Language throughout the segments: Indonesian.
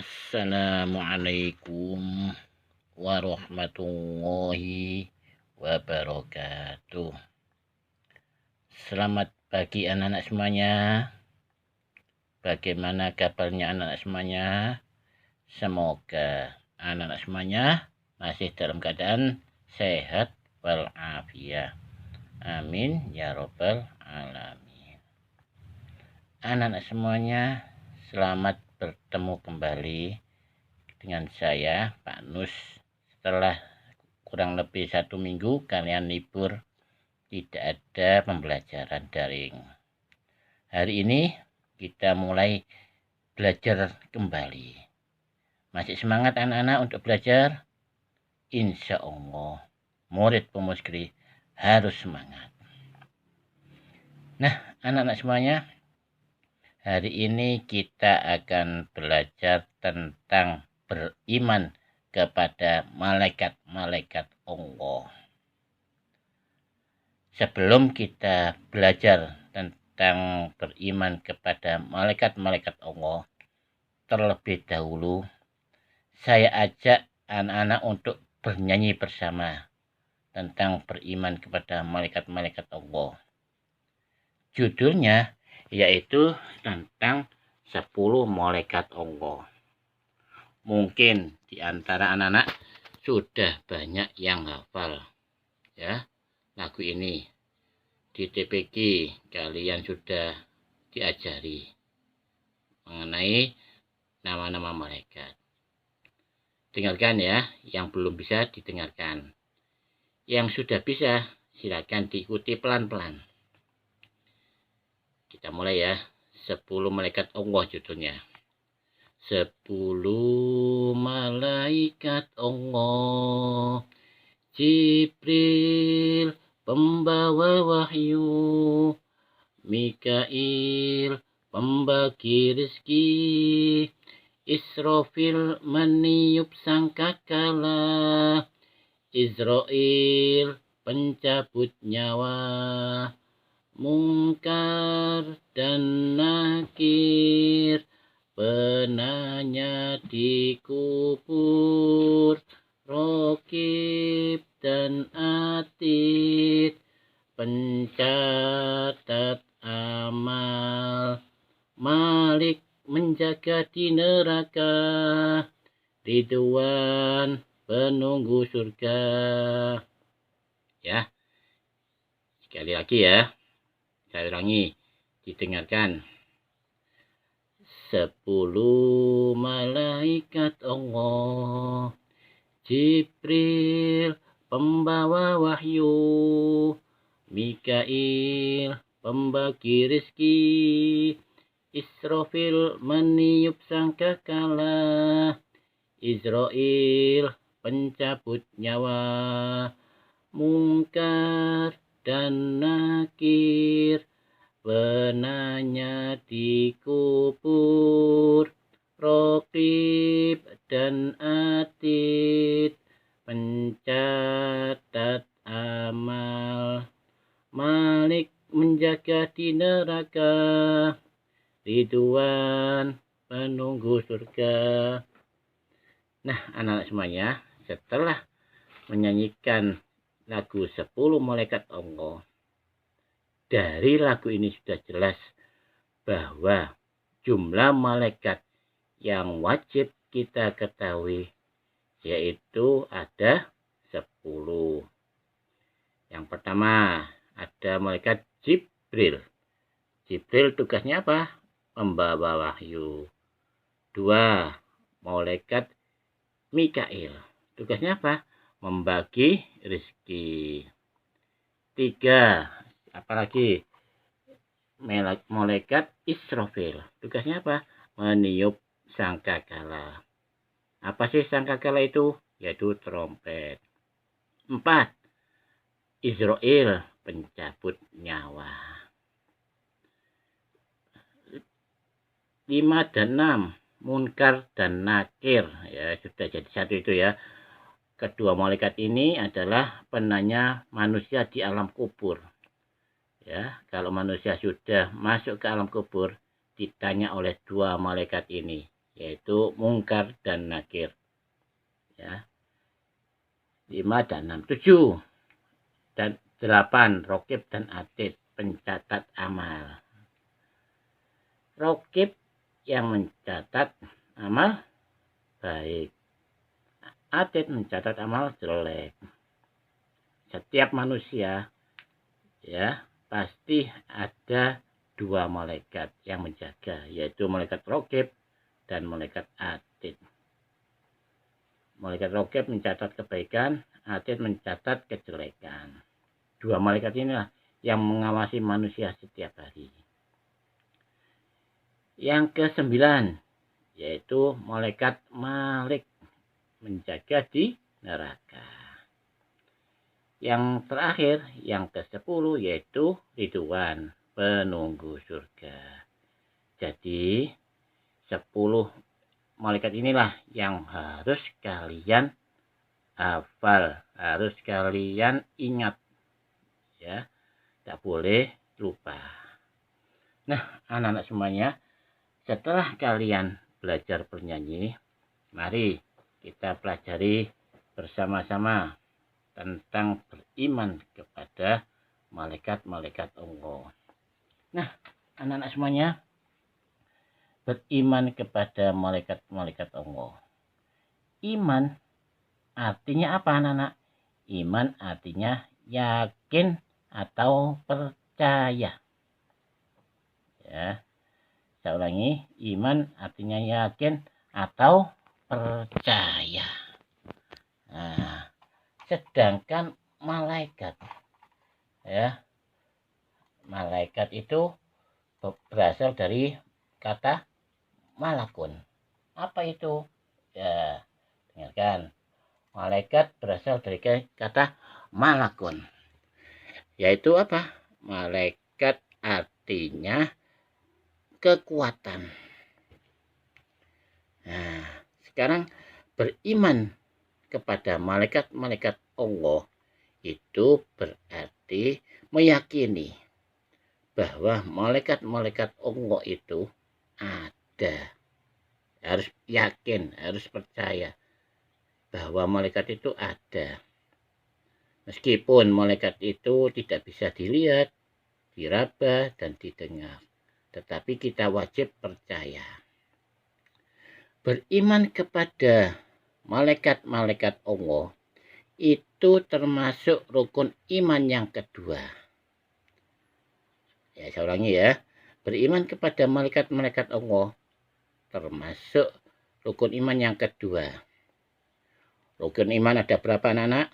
Assalamualaikum warahmatullahi wabarakatuh. Selamat pagi anak-anak semuanya. Bagaimana kabarnya anak-anak semuanya? Semoga anak-anak semuanya masih dalam keadaan sehat walafiat. Amin ya robbal alamin. Anak-anak semuanya, selamat bertemu kembali dengan saya, Pak Nus. Setelah kurang lebih 1 minggu kalian libur, tidak ada pembelajaran daring. Hari ini kita mulai belajar kembali. Masih semangat anak-anak untuk belajar? Insya Allah, murid pemuskri harus semangat. Nah, anak-anak semuanya, hari ini kita akan belajar tentang beriman kepada malaikat-malaikat Allah. Sebelum kita belajar tentang beriman kepada malaikat-malaikat Allah, terlebih dahulu saya ajak anak-anak untuk bernyanyi bersama tentang beriman kepada malaikat-malaikat Allah. Judulnya yaitu tentang 10 malaikat Allah. Mungkin di antara anak-anak sudah banyak yang hafal ya lagu ini. Di TPG kalian sudah diajari mengenai nama-nama malaikat. Dengarkan ya, yang belum bisa didengarkan. Yang sudah bisa silakan diikuti pelan-pelan. Kita mulai ya. 10 malaikat Allah judulnya. 10 malaikat Allah, Jibril pembawa wahyu, Mikail pembagi rezeki, Israfil meniup sangkakala, Israil pencabut nyawa, Mungkar dan Nakir penanya di kubur, Rokib dan Atid pencatat amal, Malik menjaga di neraka, Ridwan penunggu surga. Ya, sekali lagi ya, saya ulangi, didengarkan. 10 malaikat Allah, Jibril pembawa wahyu, Mikail pembagi rezeki, Israfil meniup sangkakala, Israil pencabut nyawa, Mungkar dan Nakir penanya di kubur, Rokib dan Atid pencatat amal, Malik menjaga di neraka, Ridwan penunggu surga. Nah, anak-anak semuanya, setelah menyanyikan lagu 10 malaikat Allah, dari lagu ini sudah jelas bahwa jumlah malaikat yang wajib kita ketahui yaitu ada 10. Yang pertama ada malaikat Jibril. Jibril tugasnya apa? Membawa wahyu. 2. Malaikat Mikail. Tugasnya apa? Membagi rezeki. 3. Apalagi? Malaikat Israfil. Tugasnya apa? Meniup sangkakala. Apa sih sangkakala itu? Yaitu trompet. 4. Israel pencabut nyawa. 5 dan 6. Munkar dan Nakir. Ya, sudah jadi satu itu ya. Kedua malaikat ini adalah penanya manusia di alam kubur. Ya, kalau manusia sudah masuk ke alam kubur, ditanya oleh 2 malaikat ini, yaitu Mungkar dan Nakir. Ya. 5 dan 6, 7 dan 8 Raqib dan Atid, pencatat amal. Raqib yang mencatat amal baik, Atid mencatat amal jelek. Setiap manusia ya pasti ada 2 malaikat yang menjaga, yaitu malaikat Raqib dan malaikat Atid. Malaikat Raqib mencatat kebaikan, Atid mencatat kejelekan. 2 malaikat inilah yang mengawasi manusia setiap hari. Yang ke-9 yaitu malaikat Malik, menjaga di neraka. Yang terakhir, yang ke-10 yaitu Ridwan, penunggu surga. Jadi 10 malaikat inilah yang harus kalian hafal, harus kalian ingat ya, tak boleh lupa. Nah, anak-anak semuanya, setelah kalian belajar bernyanyi, mari kita pelajari bersama-sama tentang beriman kepada malaikat-malaikat Allah. Nah, anak-anak semuanya, beriman kepada malaikat-malaikat Allah. Iman artinya apa, anak-anak? Iman artinya yakin atau percaya. Ya, saya ulangi, iman artinya yakin atau percaya. Nah, sedangkan malaikat, ya, malaikat itu berasal dari kata malakun. Apa itu? Ya, dengarkan. Malaikat berasal dari kata malakun. Yaitu apa? Malaikat artinya kekuatan. Nah, sekarang beriman kepada malaikat-malaikat Allah itu berarti meyakini bahwa malaikat-malaikat Allah itu ada. Harus yakin, harus percaya bahwa malaikat itu ada. Meskipun malaikat itu tidak bisa dilihat, diraba, dan didengar, tetapi kita wajib percaya. Beriman kepada malaikat-malaikat Allah itu termasuk rukun iman yang kedua. Ya, saya ulangi ya. Beriman kepada malaikat-malaikat Allah termasuk rukun iman yang kedua. Rukun iman ada berapa, anak-anak?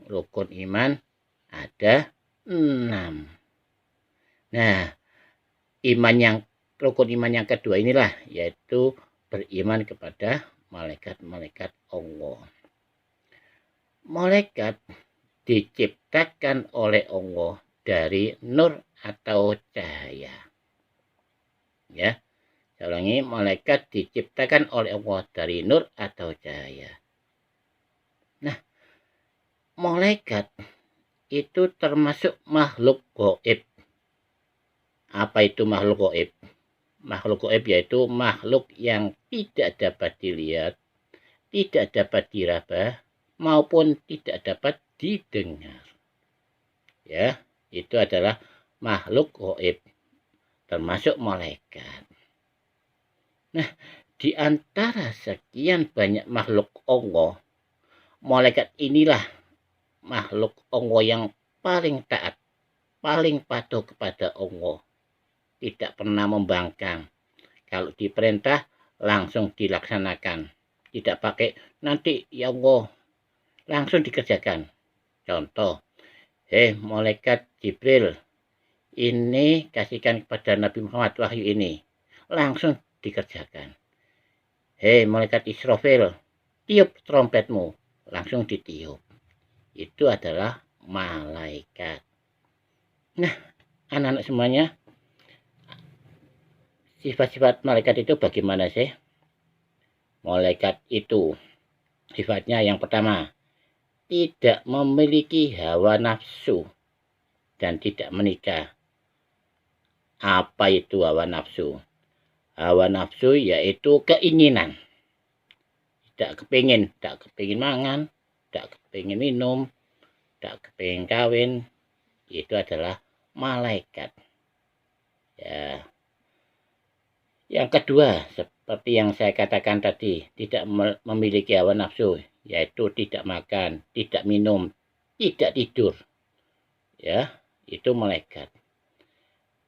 Rukun iman ada 6. Nah, rukun iman yang kedua inilah yaitu beriman kepada malaikat-malaikat Allah. Malaikat diciptakan oleh Allah dari nur atau cahaya. Ya, saya ulangi, malaikat diciptakan oleh Allah dari nur atau cahaya. Nah, malaikat itu termasuk makhluk gaib. Apa itu makhluk gaib? Makhluk gaib yaitu makhluk yang tidak dapat dilihat, tidak dapat diraba, maupun tidak dapat didengar. Ya, itu adalah makhluk gaib, termasuk malaikat. Nah, di antara sekian banyak makhluk Allah, malaikat inilah makhluk Allah yang paling taat, paling patuh kepada Allah. Tidak pernah membangkang. Kalau diperintah langsung dilaksanakan. Tidak pakai nanti ya Allah, langsung dikerjakan. Contoh, malaikat Jibril, ini kasihkan kepada Nabi Muhammad wahyu ini. Langsung dikerjakan. Malaikat Israfil, tiup trompetmu. Langsung ditiup. Itu adalah malaikat. Nah, anak-anak semuanya, sifat-sifat malaikat itu bagaimana sih? Malaikat itu sifatnya yang pertama, tidak memiliki hawa nafsu dan tidak menikah. Apa itu hawa nafsu? Hawa nafsu yaitu keinginan. Tidak kepingin mangan, tidak kepingin minum, tidak kepingin kawin, itu adalah malaikat. Ya. Yang kedua, seperti yang saya katakan tadi, tidak memiliki hawa nafsu, yaitu tidak makan, tidak minum, tidak tidur. Ya, itu malaikat.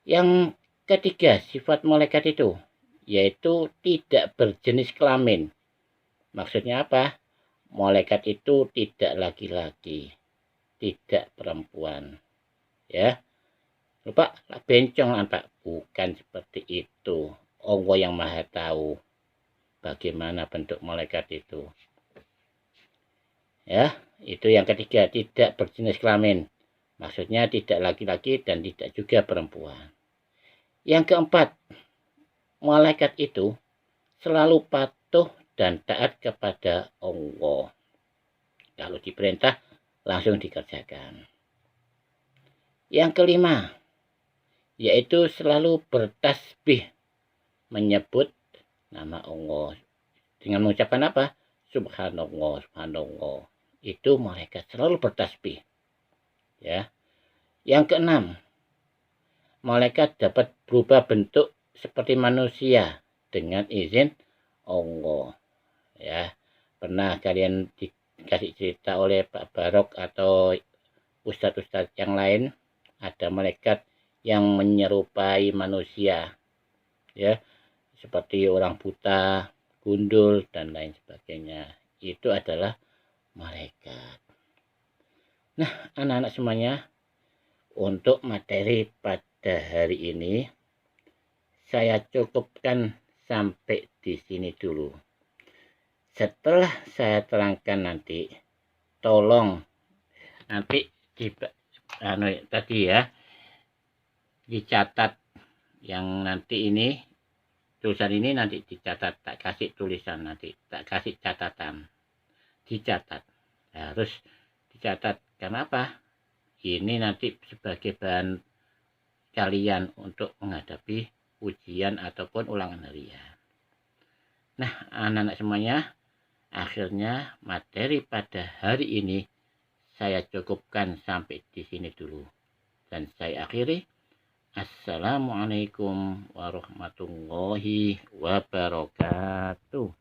Yang ketiga, sifat malaikat itu yaitu tidak berjenis kelamin. Maksudnya apa? Malaikat itu tidak laki-laki, tidak perempuan. Ya. Lupa bencong Pak, bukan seperti itu. Allah yang Maha tahu bagaimana bentuk malaikat itu. Ya, itu yang ketiga, tidak berjenis kelamin. Maksudnya tidak laki-laki dan tidak juga perempuan. Yang keempat, malaikat itu selalu patuh dan taat kepada Allah. Kalau diperintah langsung dikerjakan. Yang kelima, yaitu selalu bertasbih, menyebut nama Allah dengan mengucapkan apa? Subhanallah, subhanallah. Itu malaikat selalu bertasbih. Ya. Yang keenam, malaikat dapat berubah bentuk seperti manusia dengan izin Allah. Ya, pernah kalian dikasih cerita oleh Pak Barok atau ustadz-ustadz yang lain, ada malaikat yang menyerupai manusia, ya, seperti orang buta, gundul dan lain sebagainya. Itu adalah malaikat. Nah, anak-anak semuanya, untuk materi pada hari ini saya cukupkan sampai di sini dulu. Setelah saya terangkan nanti, tolong nanti tadi ya dicatat, yang nanti ini tulisan ini nanti dicatat, tak kasih tulisan, nanti tak kasih catatan, dicatat, harus dicatat. Kenapa? Ini nanti sebagai bahan kalian untuk menghadapi ujian ataupun ulangan harian. Nah, anak-anak semuanya, akhirnya materi pada hari ini saya cukupkan sampai di sini dulu. Dan saya akhiri. Assalamualaikum warahmatullahi wabarakatuh.